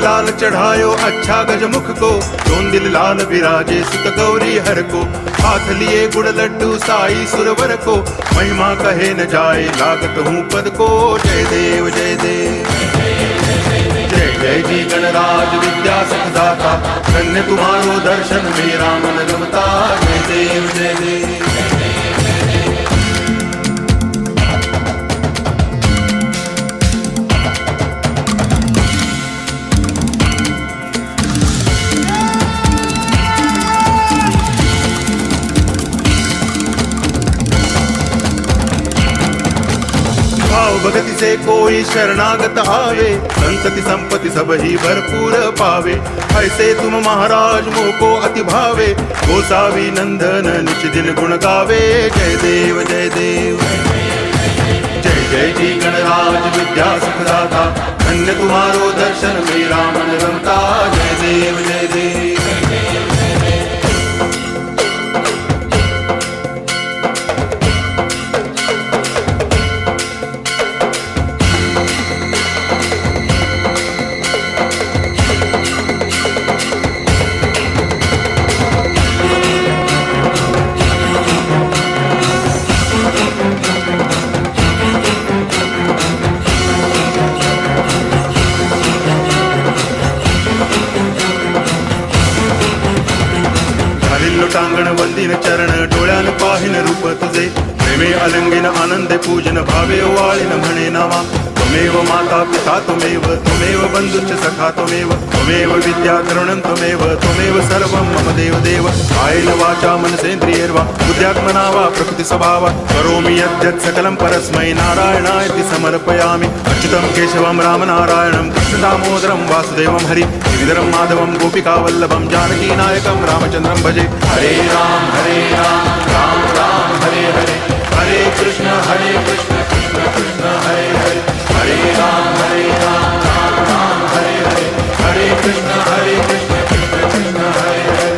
लाल चढ़ायो अच्छा गजमुख को, जोन दिल लाल विराजे सुत गौरी हर को। हाथ लिए गुड़ लड्डू साई सुरवर को, महिमा कहे न जाए लागत हूँ पद को। जय देव जय देव जय जय जी गणराज विद्या सुखदाता, धन्य तुम्हारो दर्शन मेरा मन रमता। जय देव जय देव भगति से कोई शरणागत आवे, संतति संपत्ति सब ही भरपूर पावे। ऐसे तुम महाराज मोह को अति भावे, गोसावी नंदन निच दिन गुण गावे। जय देव जय देव जय जय जी गणराज विद्या सुखदाता, धन्य तुम्हारो दर्शन मेरा मन रमता। जय देव जय देव टांगण वंदिन चरण, डोळ्यान पाहिन रूप तुझे। प्रेमे अलंगिन आनंदे पूजन, भावे वाळिन म्हणे नावा। त्वमेव माता पिता त्वमेव, त्वमेव बंधुश्च सखा त्वमेव। त्वमेव विद्या तरुणं त्वमेव, त्वमेव सर्वं मम देव देव। कायेन वाचा मनसेन्द्रियैर्वा बुद्ध्यात्मना वा प्रकृति स्वभावा, करोमि यद्यत् सकलं परस्मै नारायणायति समर्पयामि। अच्युतं केशवं रामनारायणं कृष्ण दामोदरं वासुदेवं हरि गिरिधरं माधवं गोपिकावल्लभं जानकी नायकं रामचन्द्रं भजे। हरे राम राम राम हरे हरे, हरे कृष्ण कृष्ण कृष्ण हरे हरे। हरे राम राम राम हरे हरे, हरे कृष्ण कृष्ण कृष्ण हरे हरे।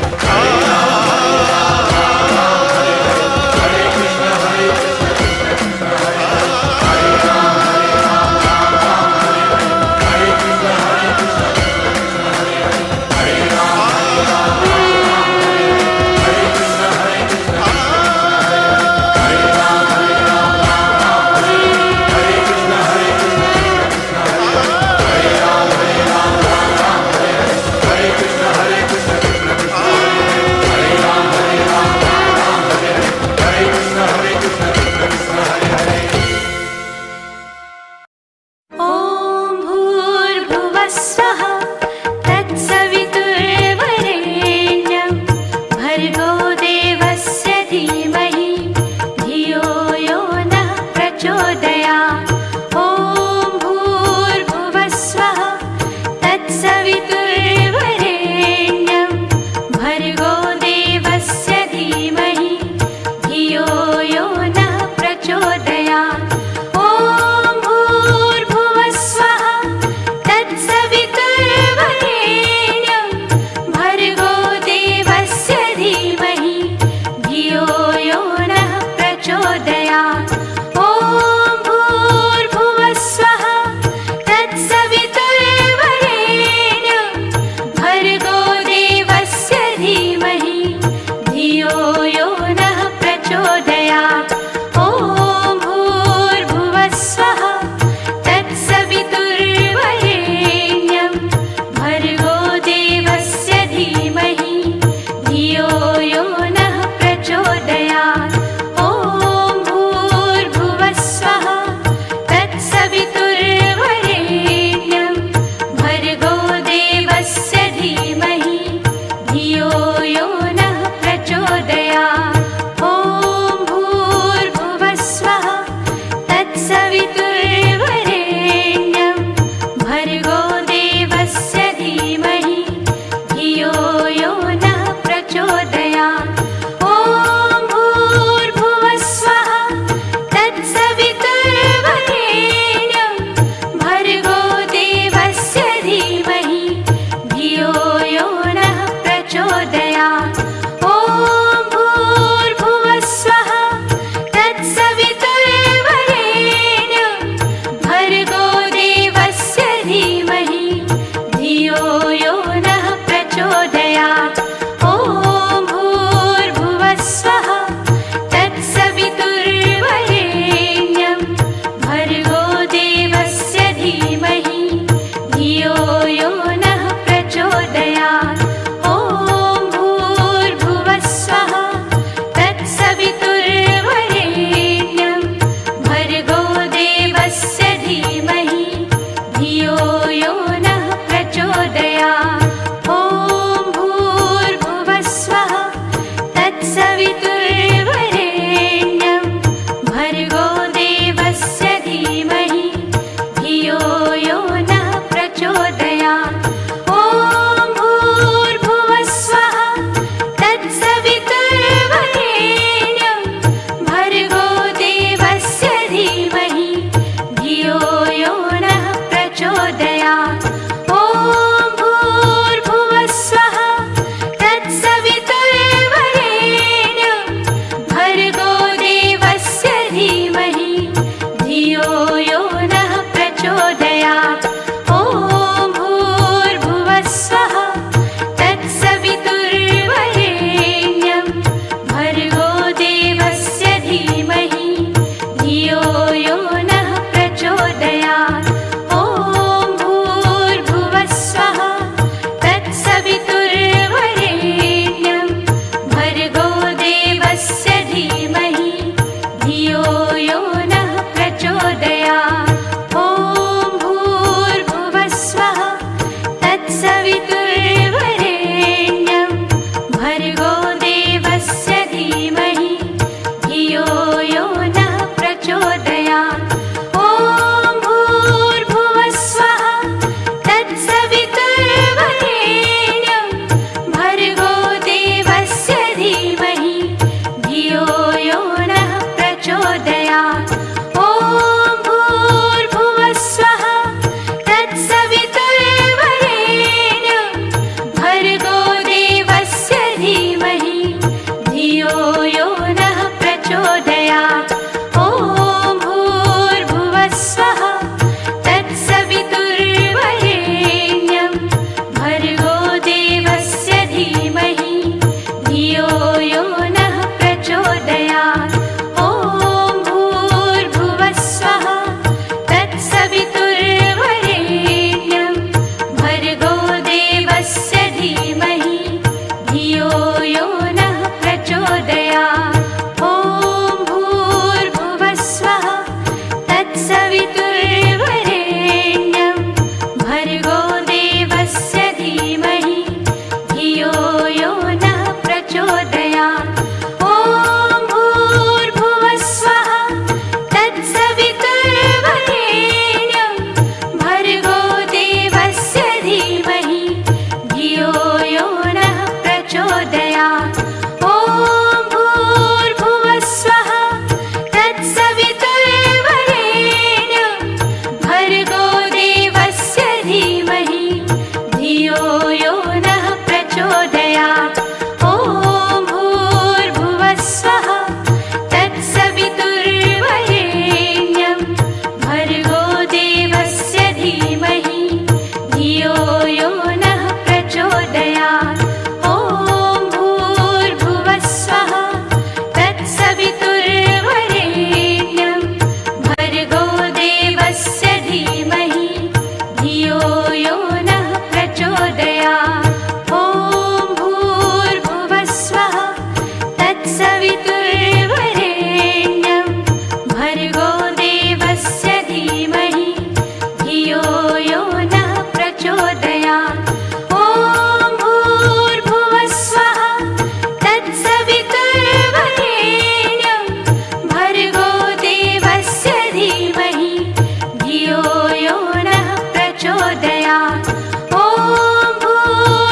यो नः प्रचोदयात्। ॐ भूर्भुवः स्वः तत्सवितुर्वरेण्यं भर्गो देवस्य धीमहि धियो यो नः प्रचोदयात्। ॐ भूर्भुवः स्वः तत्सवितुर्वरेण्यं भर्गो देवस्य धीमहि धियो यो नः प्रचोदयात्। ॐ भूर्भुवः स्वः तत्सवितुर्वरेण्यं भर्गो देवस्य धीमहि धियो यो नः प्रचोदयात्। ॐ भूर्भुवः स्वः तत्सवितुर्वरेण्यं भर्गो देवस्य धीमहि धियो यो नः प्रचोदयात्। ॐ भूर्भुवः स्वः तत्सवितुर्वरेण्यं भर्गो देवस्य धीमहि धियो यो नः प्रचोदयात्। ॐ भूर्भुवः स्वः तत्सवितुर्वरेण्यं भर्गो देवस्य धीमहि धियो यो नः प्रचोदयात्। ॐ भूर्भुवः स्वः तत्सवितुर्वरेण्यं भर्गो देवस्य धीमहि धियो यो नः प्रचोदयात्। ॐ भूर्भुवः स्वः तत्सवितुर्वरेण्यं भर्गो देवस्य धीमहि धियो यो नः प्रचोदयात्। ॐ भूर्भुवः स्वः तत्सवितुर्वरेण्यं भर्गो देवस्य धीमहि धियो यो नः प्रचोदयात्। ॐ भूर्भुवः स्वः तत्सवितुर्वरेण्यं भर्गो देवस्य धीमहि धियो यो नः प्रचोदयात्। ॐ भूर्भुवः स्वः तत्सवितुर्वरेण्यं भर्गो देवस्य धीमहि धियो यो नः प्रचोदयात्। ॐ भूर्भुवः स्वः तत्सवितुर्वरेण्यं भर्गो देवस्य धीमहि धियो यो नः प्रचोदयात्। ॐ भूर्भुवः स्वः तत्सवितुर्वरेण्यं भर्गो देवस्य धीमहि धियो यो नः प्रचोदयात्। ॐ भूर्भुवः स्वः तत्सवितुर्वरेण्यं भर्गो देवस्य धीमहि धियो यो नः प्रचोदयात्। ॐ भूर्भुवः स्वः तत्सवितुर्वरेण्यं भर्गो देवस्य धीमहि धियो यो नः प्रचोदयात्। ॐ भूर्भुवः स्वः तत्सवितुर्वरेण्यं भर्गो देवस्य धीमहि धियो यो नः प्रचोदयात्। ॐ भूर्भुवः स्वः तत्सवितुर्वरेण्यं भर्गो देवस्य धीमहि धियो यो नः प्रचोदयात्। ॐ भूर्भुवः स्वः तत्सवितुर्वरेण्यं भर्गो देवस्य धीमहि धियो यो नः प्रचोदयात्। ॐ भूर्भुवः स्वः तत्सवितुर्वरेण्यं भर्गो देवस्य धीमहि धियो यो नः प्रचोदयात्। ॐ भूर्भुवः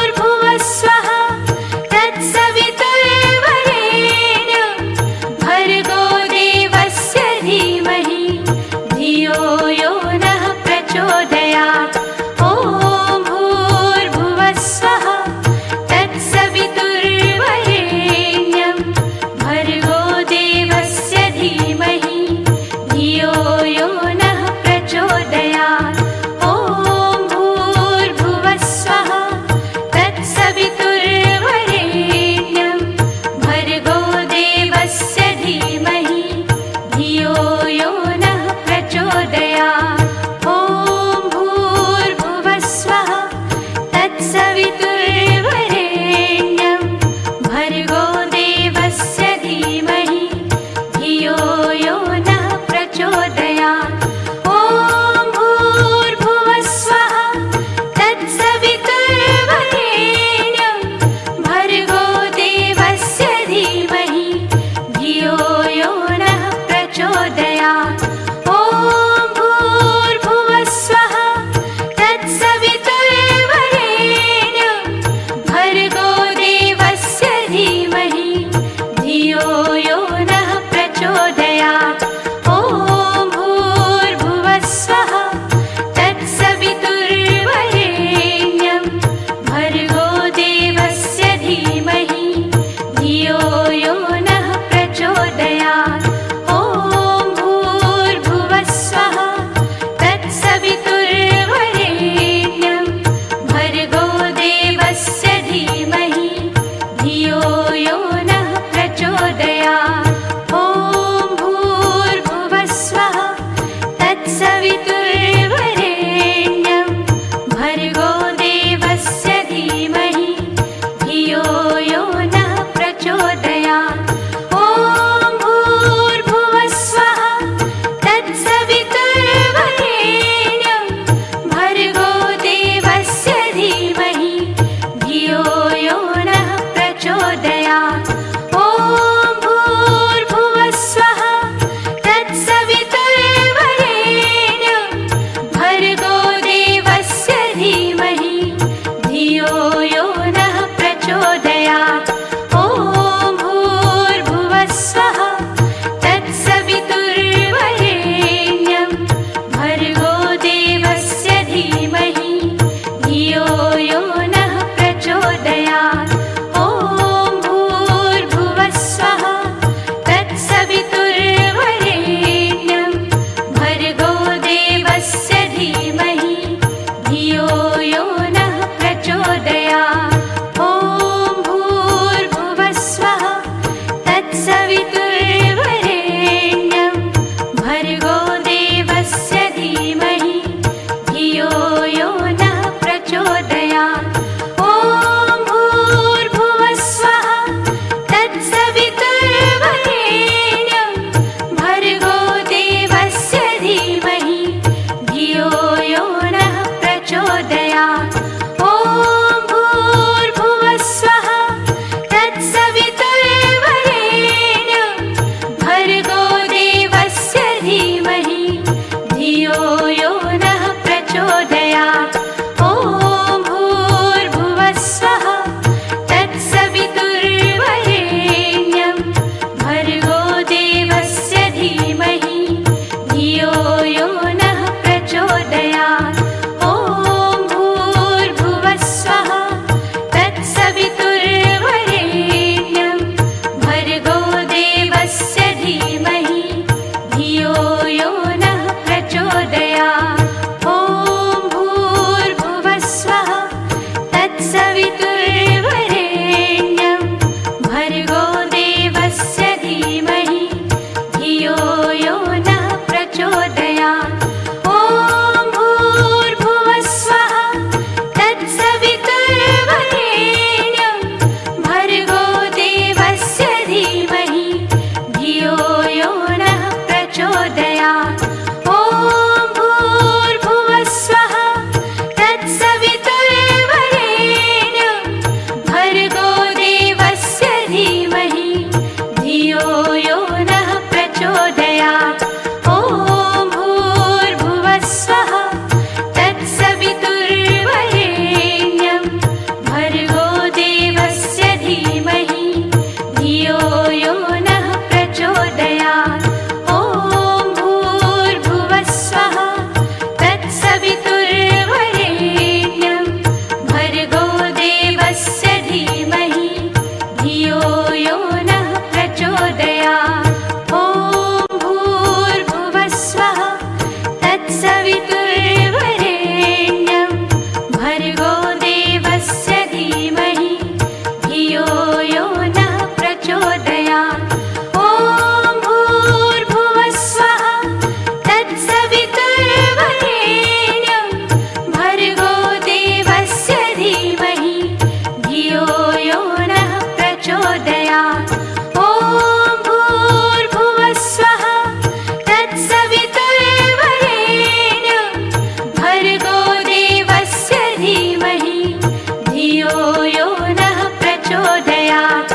यो नः प्रचोदयात्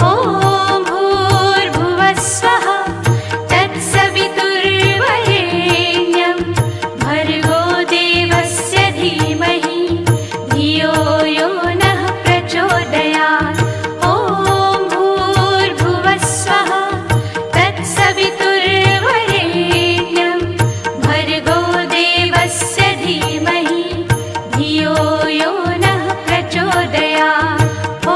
ॐ भूर्भुवः स्वः तत्सवितुर्वरेण्यं भर्गो देवस्य धीमहि धियो यो नः प्रचोदयात् ॐ भूर्भुवः स्वः तत्सवितुर्वरेण्यं भर्गो देवस्य धीमहि धियो यो नः प्रचोदयात् ॐ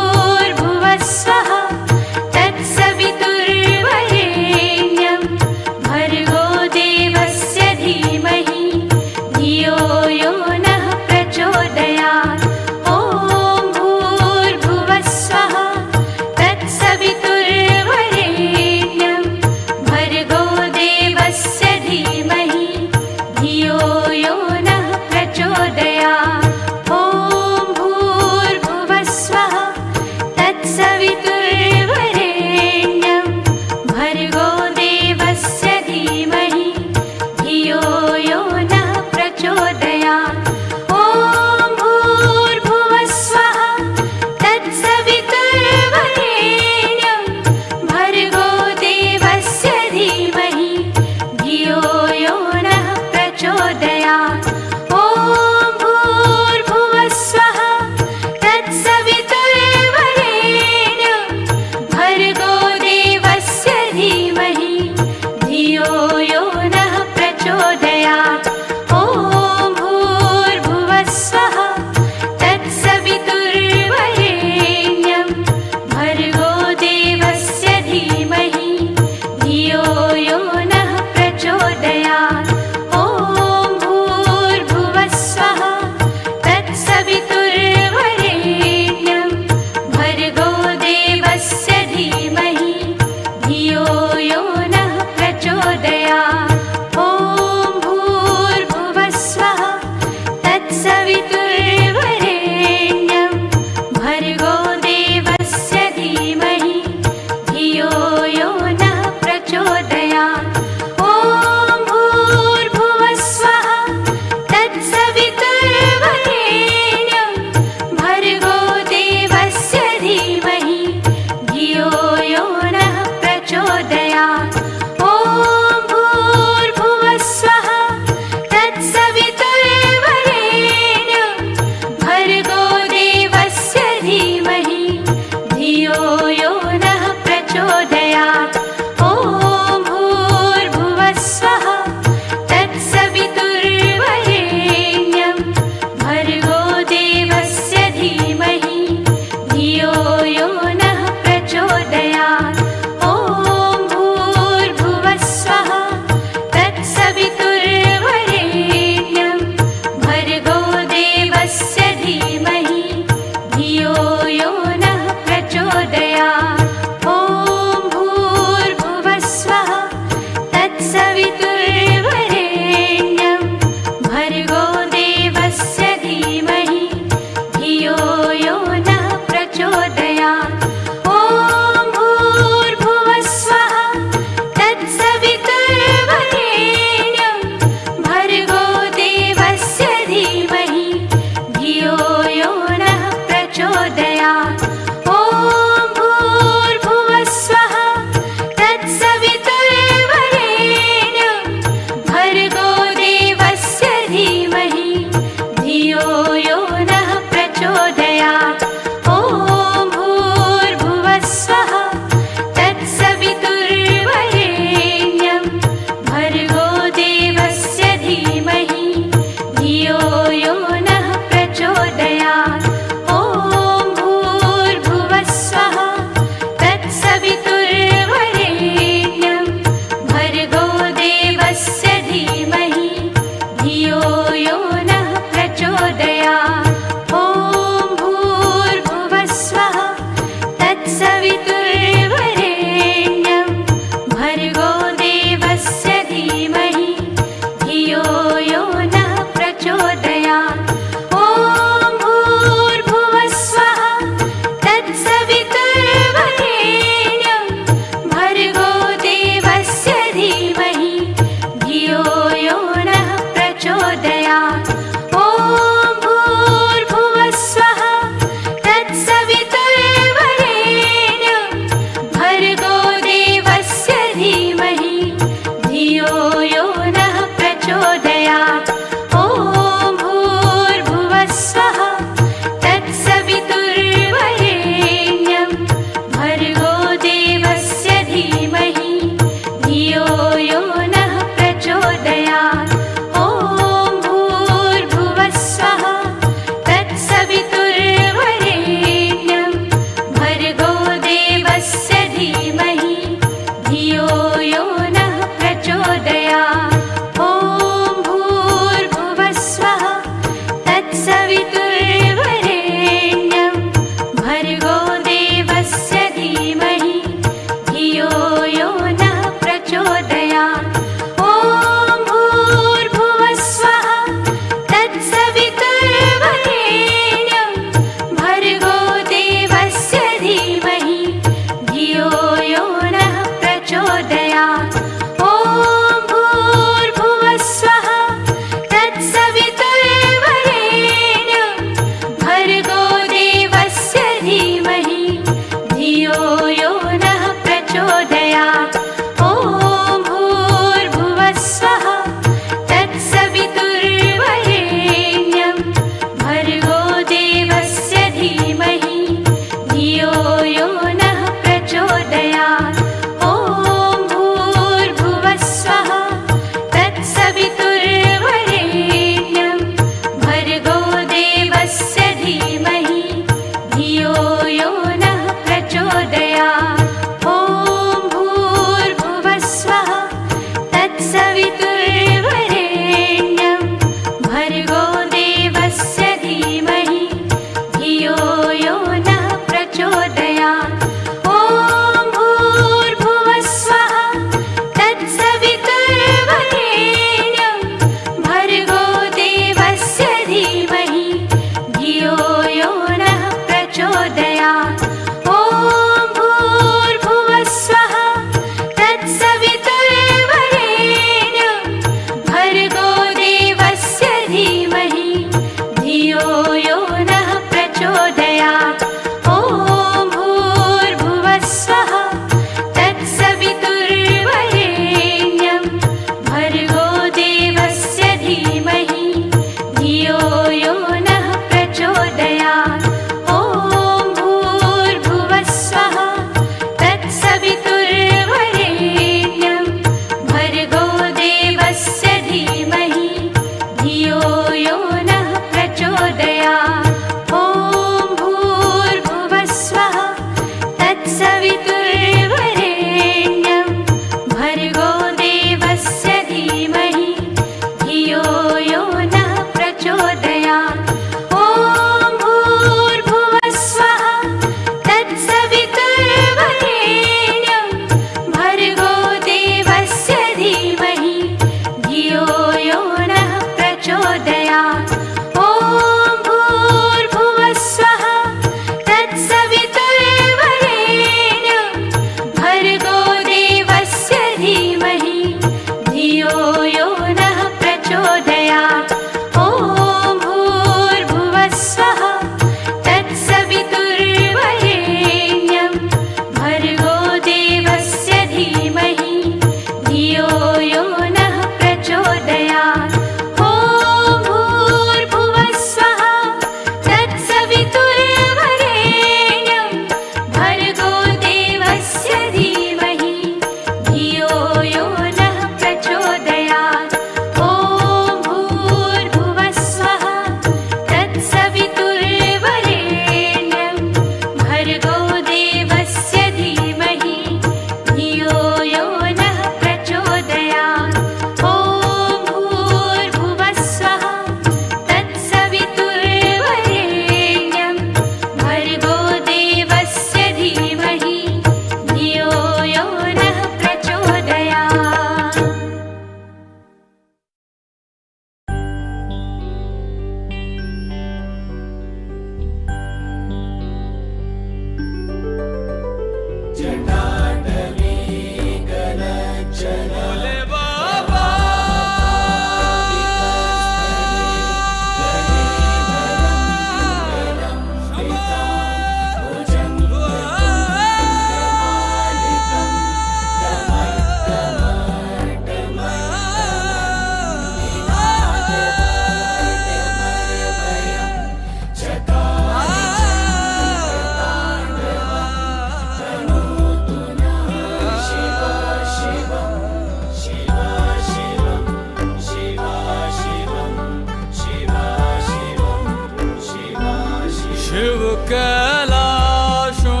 कैलाशों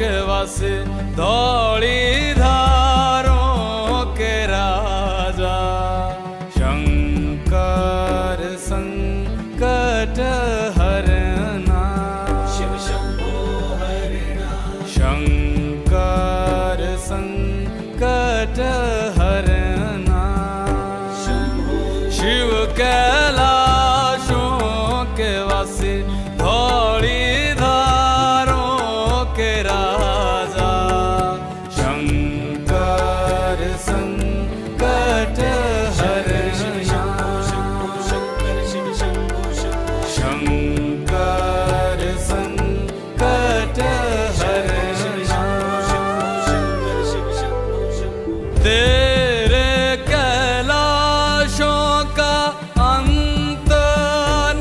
के वासी धौली धारों के राजा शंकर संकट हरना शिव शंभो हरना शंकर संकट हरना शिव कैलाशों के वासी धौली धारों के राजा शंकर संकट हरना शंकर संकट हरना तेरे कैलाशों का अंत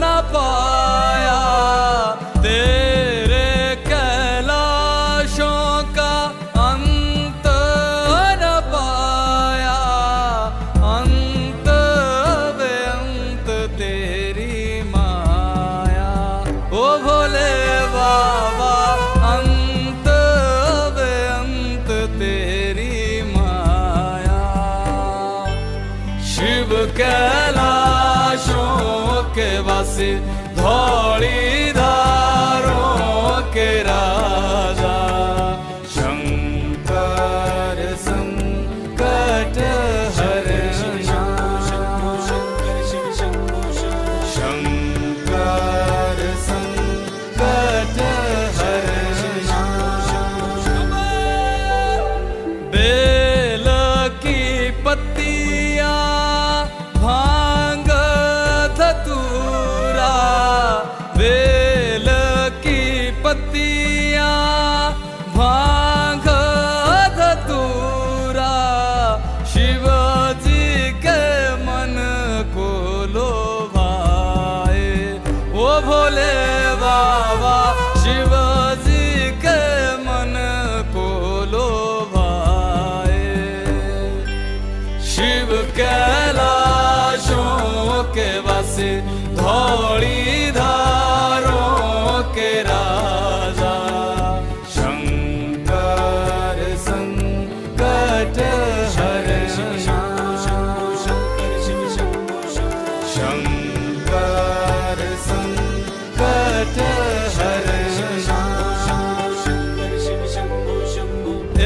न पाया तेरे कैलाशों का अंत न पाया अंत बेअंत तेरी माया ओ भोले बाबा अंत बेअंत तेरी माया शिव कैलाशों के वासी धौली धारों के राजा शंकर संकट हरना शंकर संकट हरना बेल की पत्तियां भांग धतूरा बेल की पत्तियां भांग धतूरा शिव जी के मन को लोभाए ओ भोले बाबा शिव जी के मन को लोभाए शिव कैलाशों के वासी धौली धारों के राजा शंकर संकट हरना शंकर संकट हरना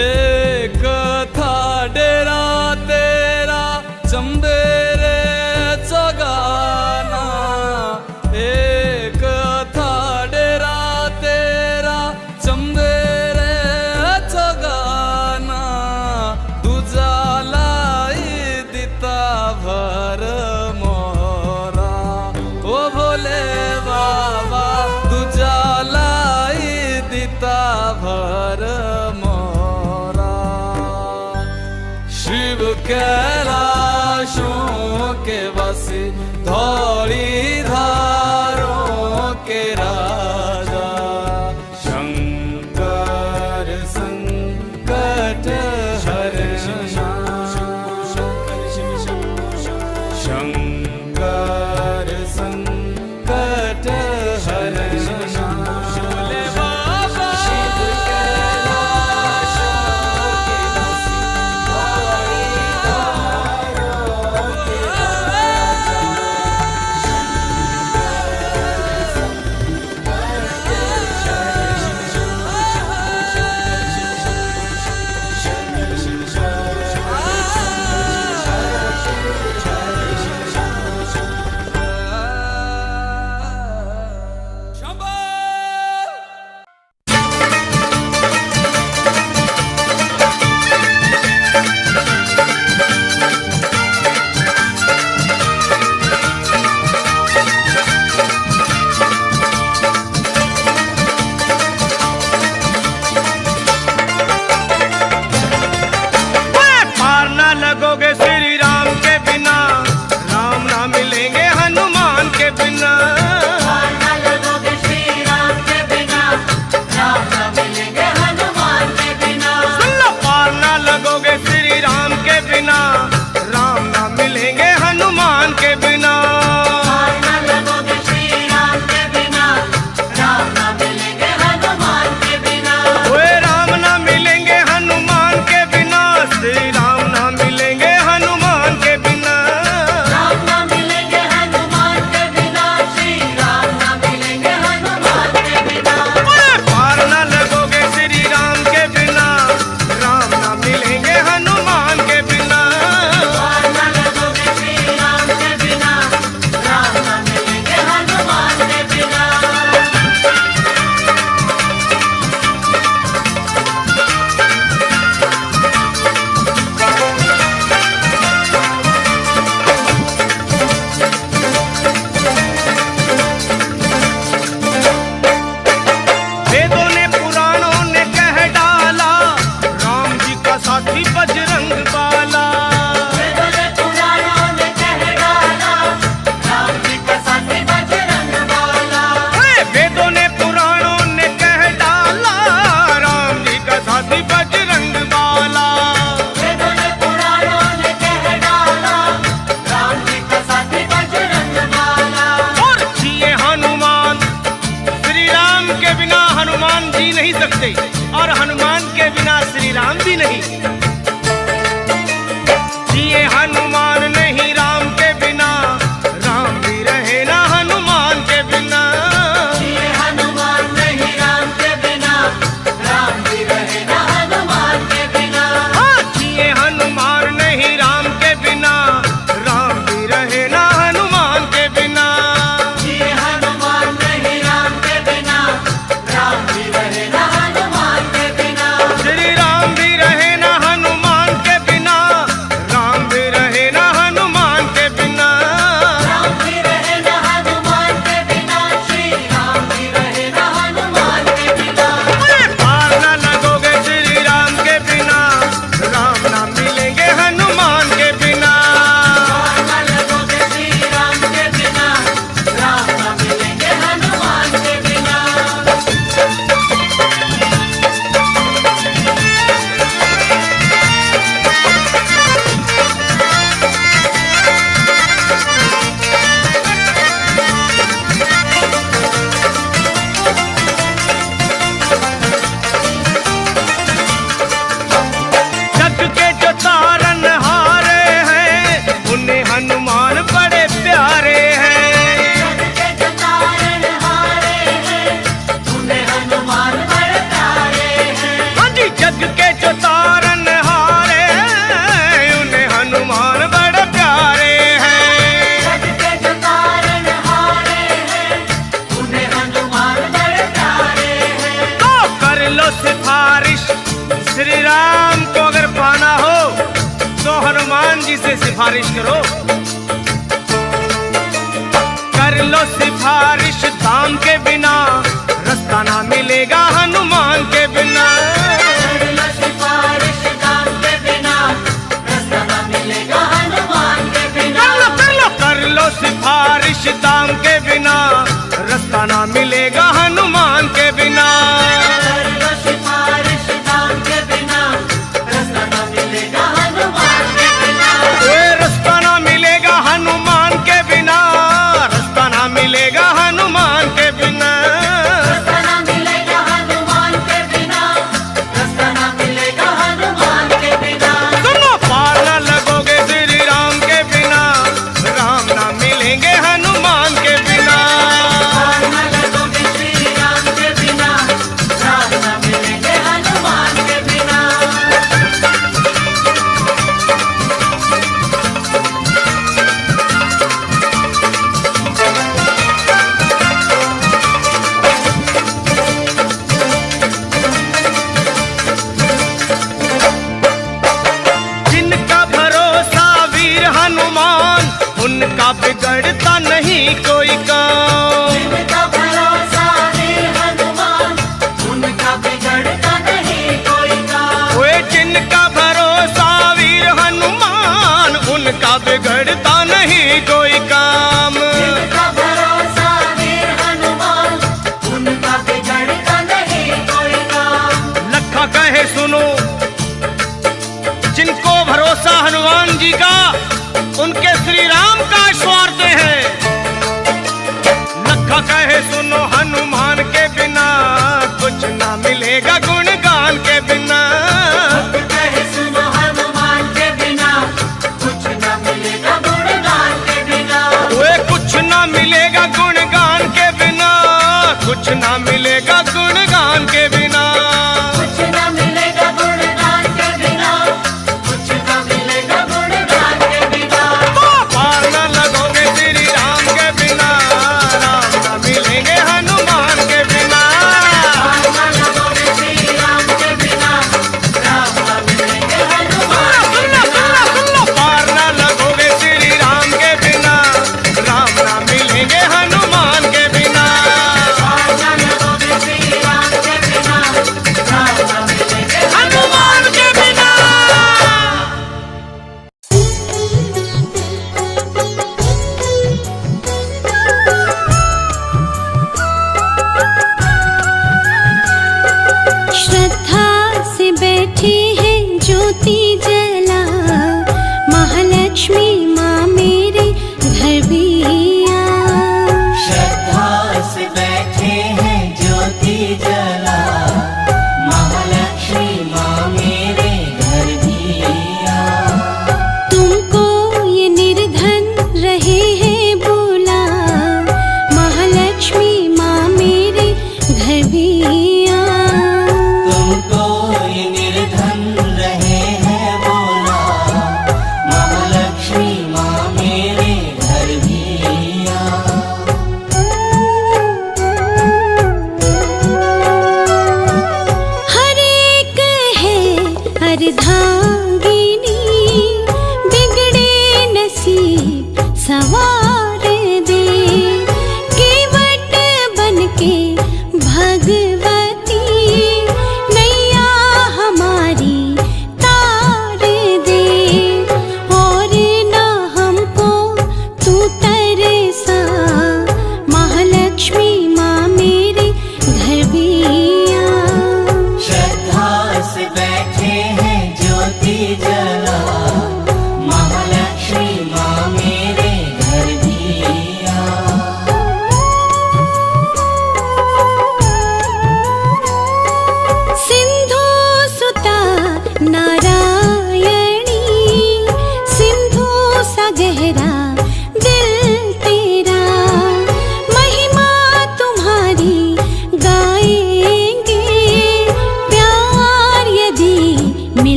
एक था डेरा तेरा चंबेरे चगाना एक था डेरा तेरा चंबेरे चगाना दूजा लाई दिता भर मोरा ओ भोले बाबा दूजा लाई दिता भर मोरा शिव कैलाशों के वासी धौली धारों के राजा शंकर संकट हरना शंकर संकट हरना भोले बाबा शिव कैलाशों के वासी धौली धारों के राजा दे, और हनुमान के बिना श्री राम भी नहीं। जिए हनुमान नहीं राम के बिना, राम भी रहे ना हनुमान के बिना। जिए हनुमान नहीं राम के बिना, राम भी रहे ना हनुमान के बिना। हाँ, जिए हनुमान नहीं राम के बिना, राम भी रहे ना हनुमान के बिना। जिए हनुमान नहीं राम के बिना, राम भी रहे ना हनुमान के बिना। श्री राम भी रहे ना हनुमान के बिना, राम भी रहे ना हनुमान के बिना। राम भी रहे ना हनुमान के बिना, श्री राम भी रहे ना हनुमान के बिना। अरे पार ना लगोगे श्री राम के बिना, राम ना मिलेंगे हनुमान के बिना। पार न लगोगे श्री राम के बिना, राम न मिलेंगे हनुमान के बिना। जग के जो तारन हारे हैं, उन्हें हनुमान बड़े प्यारे हैं। के जो तारण हारे हैं, उन्हें हनुमान बड़े प्यारे हैं। हाँ जी, जग के जो तारन हारे हैं, उन्हें हनुमान बड़े प्यारे हैं। जग के जो तारण हारे हैं, उन्हें हनुमान बड़े प्यारे हैं। तो कर लो सिफारिश, श्री राम को अगर पाना हो तो हनुमान जी से सिफारिश करो। कर लो सिफारिश दाम के बिना, रास्ता ना मिलेगा हनुमान के बिना। कर लो सिफारिश दाम के बिना, रास्ता न मिलेगा हनुमान के बिना। कर लो सिफारिश दाम के बिना, रास्ता ना मिलेगा हनुमान के बिना। कर लो सिफारिश दाम के बिना, रास्ता न मिलेगा हनुमान के बिना। ये रास्ता ना मिलेगा हनुमान के बिना, रास्ता ना मिलेगा हनुमान के बिना। रास्ता न मिलेगा हनुमान के बिना, रास्ता न मिलेगा हनुमान के बिना। सुनो, पार ना लगोगे श्री राम के बिना, राम ना मिलेंगे हनुमान के बिना। पार न लगोगे श्री राम के बिना, राम न मिलेंगे हनुमान के बिना। जिनका भरोसा वीर हनुमान, उनका बिगड़ता नहीं कोई काम। जिनका भरोसा वीर हनुमान, उनका बिगड़ता नहीं कोई काम। वे जिनका भरोसा वीर हनुमान, उनका बिगड़ता नहीं कोई काम। जिनका भरोसा वीर हनुमान, उनका बिगड़ता नहीं कोई काम। लखा कहे सुनो, जिनको भरोसा हनुमान जी का, उनके श्री राम का स्वार्थ है। लखा कहे सुनो, हनुमान के बिना कुछ ना मिलेगा गुणगान के बिना। कहे सुनो हनुमान के बिना, कुछ न मिलेगा गुणगान के बिना। वे कुछ ना मिलेगा गुणगान के बिना, कुछ ना मिलेगा गुणगान के बिना। कुछ न मिलेगा गुणगान के बिना, कुछ न मिलेगा गुणगान के बिना। तो पार ना लगोगे श्री राम के बिना, राम ना मिलेंगे हनुमान के बिना। पार न लगोगे श्री राम के बिना, राम न मिलेंगे हनुमान के बिना। पार ना लगोगे श्री राम के बिना, राम ना मिलेंगे हनुमान के बिना। पार न लगोगे श्री राम के बिना, राम न मिलेंगे हनुमान के बिना। श्रद्धा से बैठी है ज्योति जला, महालक्ष्मी माँ मेरे घर भी आ। श्रद्धा से बैठे हैं ज्योति जला,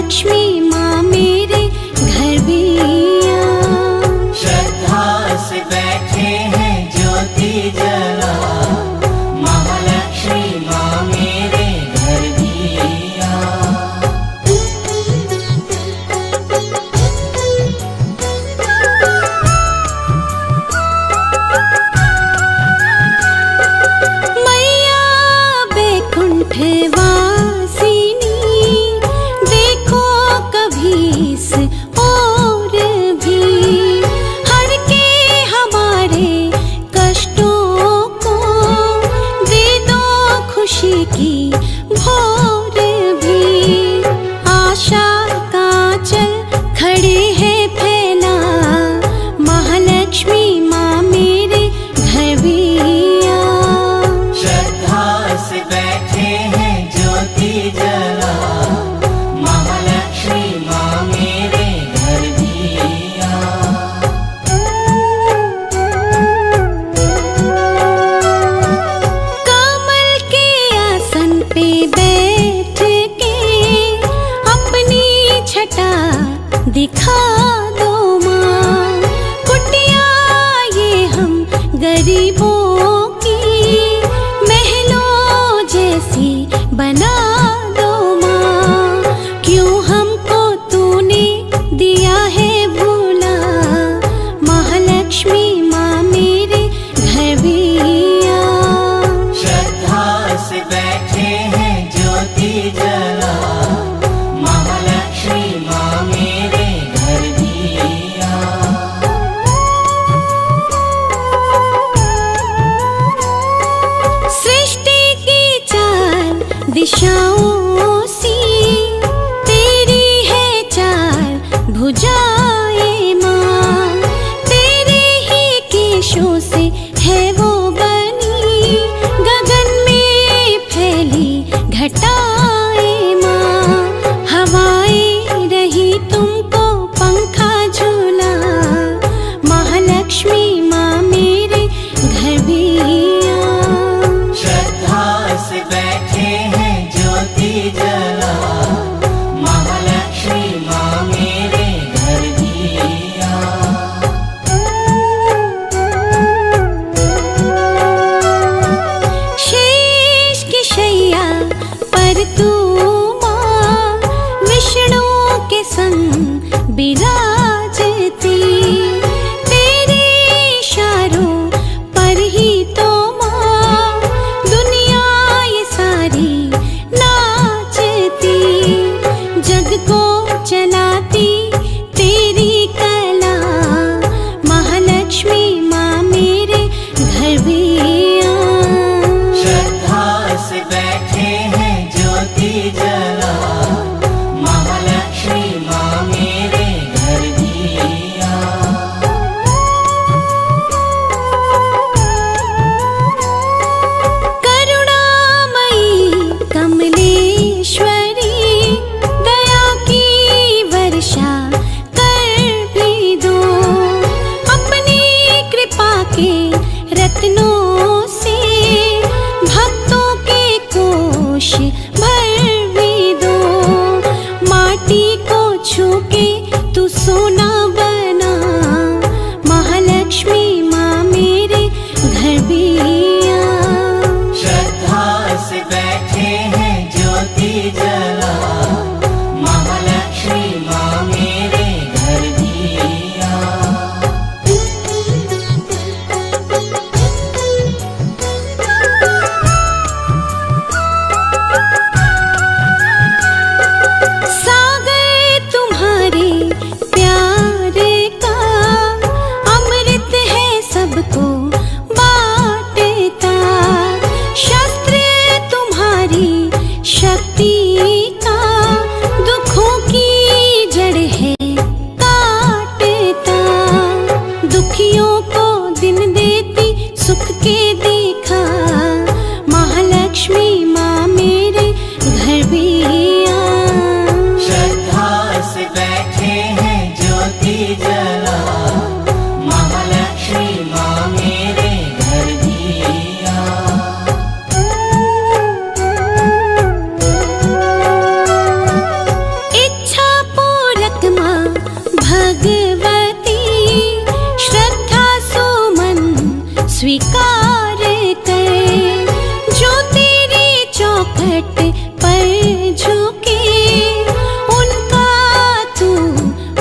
महालक्ष्मी माँ मेरे घर भी आ। श्रद्धा से बैठे हैं ज्योति जला, महालक्ष्मी माँ मेरे घर भी आ। मैया बैकुंठ वासिनी, देखो कभी इस और भी, हर के हमारे कष्टों को दे दो खुशी की भोर भी। आशा का चल खड़े हैं फैला, महालक्ष्मी माँ मेरे घर भी आ। श्रद्धा से बैठे हैं ज्योति जला, महालक्ष्मी माँ मेरे घर भी आ। कमल के आसन पे बैठ के अपनी छटा दिखा दो माँ, कुटिया ये हम गरीबों की महलों जैसी बना दो माँ। क्यों हमको तूने दिया है भूला, महालक्ष्मी माँ मेरे घर भी आ। श्रद्धा से बैठे हैं ज्योति जला, महालक्ष्मी माँ मेरे घर भी आ। सृष्टि की चार दिशाओं सी तेरी है चार भुजाएं माँ, तेरे ही केशों से है वो बनी, गगन में फैली घटाएं माँ। हवाएं रही तुमको पंखा झूला, महालक्ष्मी माँ मेरे घर भी आ। श्रद्धा से बैठे हैं ज्योति जला, महालक्ष्मी माँ मेरे घर भी आ। शेष की शैया पर तू माँ, विष्णु के संग विराजती, तेरे इशारों पर ही तो माँ दुनिया ये सारी नाचती। जग को चलाती तेरी कला, महालक्ष्मी माँ मेरे घर भी आ। श्रद्धा से बैठे हैं ज्योति जला, महालक्ष्मी माँ मेरे घर भी आ। करुणामयी कमलेश्वरी, दया की वर्षा कर भी दो, अपनी कृपा के रत्नों से भक्तों के कोश भर भी दो। माटी को छू के तू सोना बना, महालक्ष्मी माँ मेरे घर भी आ। श्रद्धा से बैठे हैं ज्योति जला, महालक्ष्मी माँ मेरे घर भी आ। सागर तुम्हारे प्यार का अमृत है सबको बांटता, शस्त्र तुम्हारी शक्ति का दुखों की जड़ है काटता। दुखियों को दिन देती सुख के देखा, महालक्ष्मी माँ मेरे घर भी आ। श्रद्धा से बैठे हैं ज्योति जला, महालक्ष्मी माँ मेरे घर भी आ। इच्छा स्वीकार कर। जो तेरी चौखट पर झुके उनका तू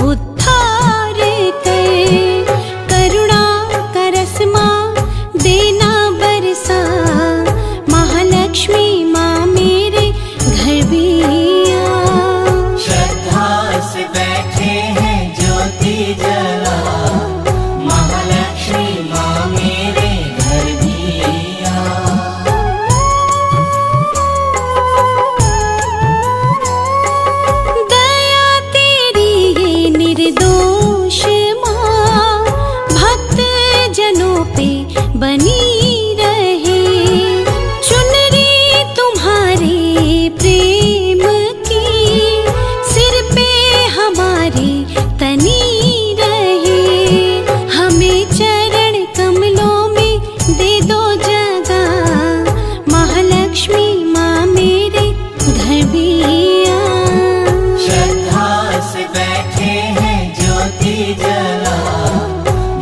उद्धार कर। करुणा का रस माँ देना बरसा, महालक्ष्मी माँ मेरे घर भी आ। श्रद्धा से बैठे हैं ज्योति जला, महालक्ष्मी माँ मेरे घर भी आ। दया तेरी ये निर्दोष माँ भक्त जनों पे बनी रहे। चुनरी तुम्हारे प्रेम की सिर पे हमारे तनी रहे। हमें चरण कमलों में दे दो जगह, महालक्ष्मी माँ मेरे घर भी आ। श्रद्धा से बैठे हैं ज्योति जला,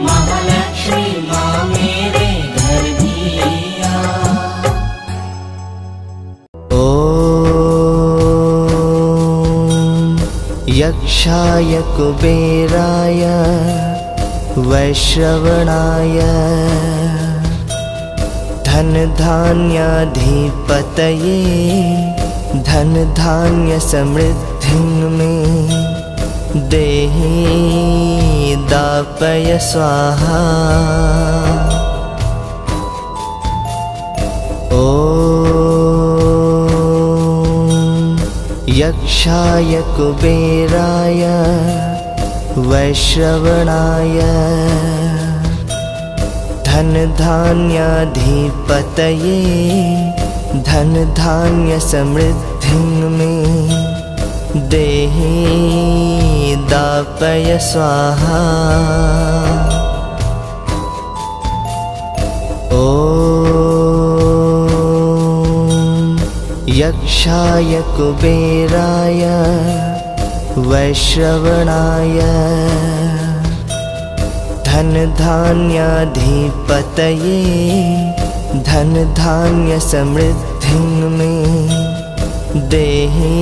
महालक्ष्मी माँ मेरे घर भी आ। यक्षाय कुबेराय वैश्रवणाय धनधान्याधिपतये धनधान्य समृद्धिं मे देहि दापय स्वाहा। यक्षाय कुबेराय वैश्रवणाय धनधान्याधिपतये धनधान्य समृद्धिं मे देहि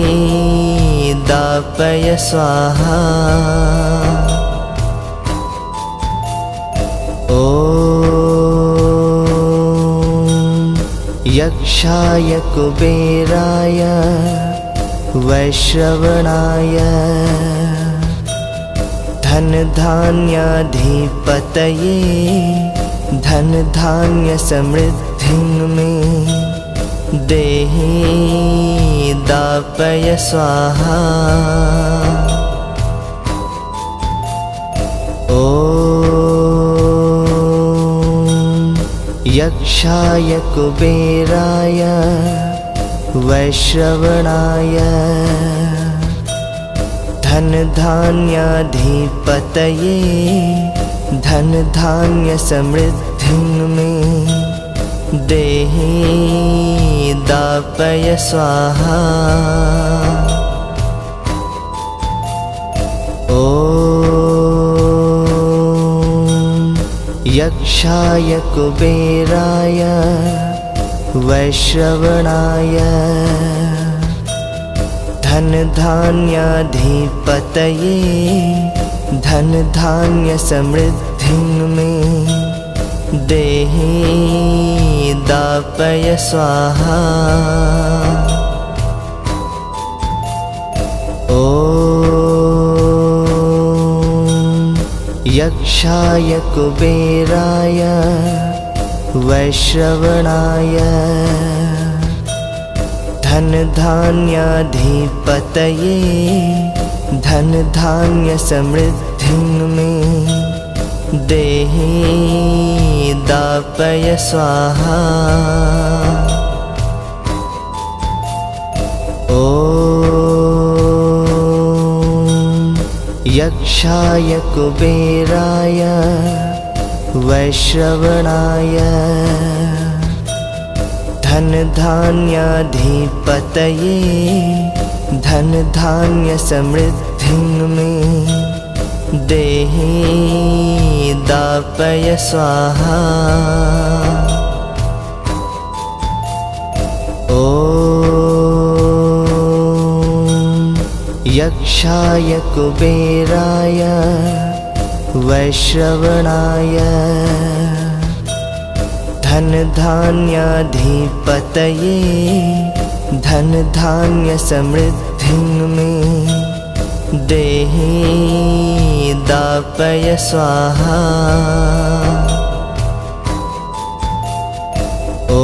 दापय स्वाहा। यक्षाय कुबेराय वैश्रवणाय धनधान्याधिपतये धनधान्य समृद्धिं मे देहि दापय स्वाहा। यक्षाय कुबेराय वैश्रवणाय धनधान्याधिपतये धनधान्य समृद्धिं मे देहि दापय स्वाहा। यक्षाय कुबेराय वैश्रवणाय धनधान्याधिपतये धनधान्य समृद्धिं मे देहि दापय स्वाहा। यक्षाय कुबेराय वैश्रवणाय धनधान्याधिपतये धनधान्य समृद्धिं मे देहि दापय स्वाहा। यक्षाय कुबेराय वैश्रवणाय धनधान्याधिपतये धनधान्य समृद्धिं मे देहि दापय स्वाहा। यक्षाय कुबेराय वैश्रवणाय धनधान्याधिपतये धनधान्य समृद्धिं मे देहि दापय स्वाहा ॐ यक्षाय कुबेराय वैश्रवणाय धनधान्याधिपतये धनधान्य समृद्धिं मे देहि दापय स्वाहा ॐ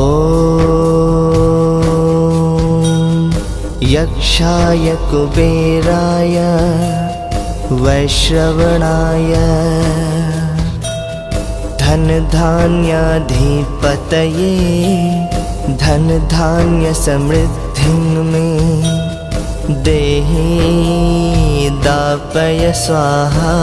यक्षाय कुबेराय वैश्रवणाय धनधान्याधिपतये धनधान्य समृद्धिं मे देहि दापय स्वाहा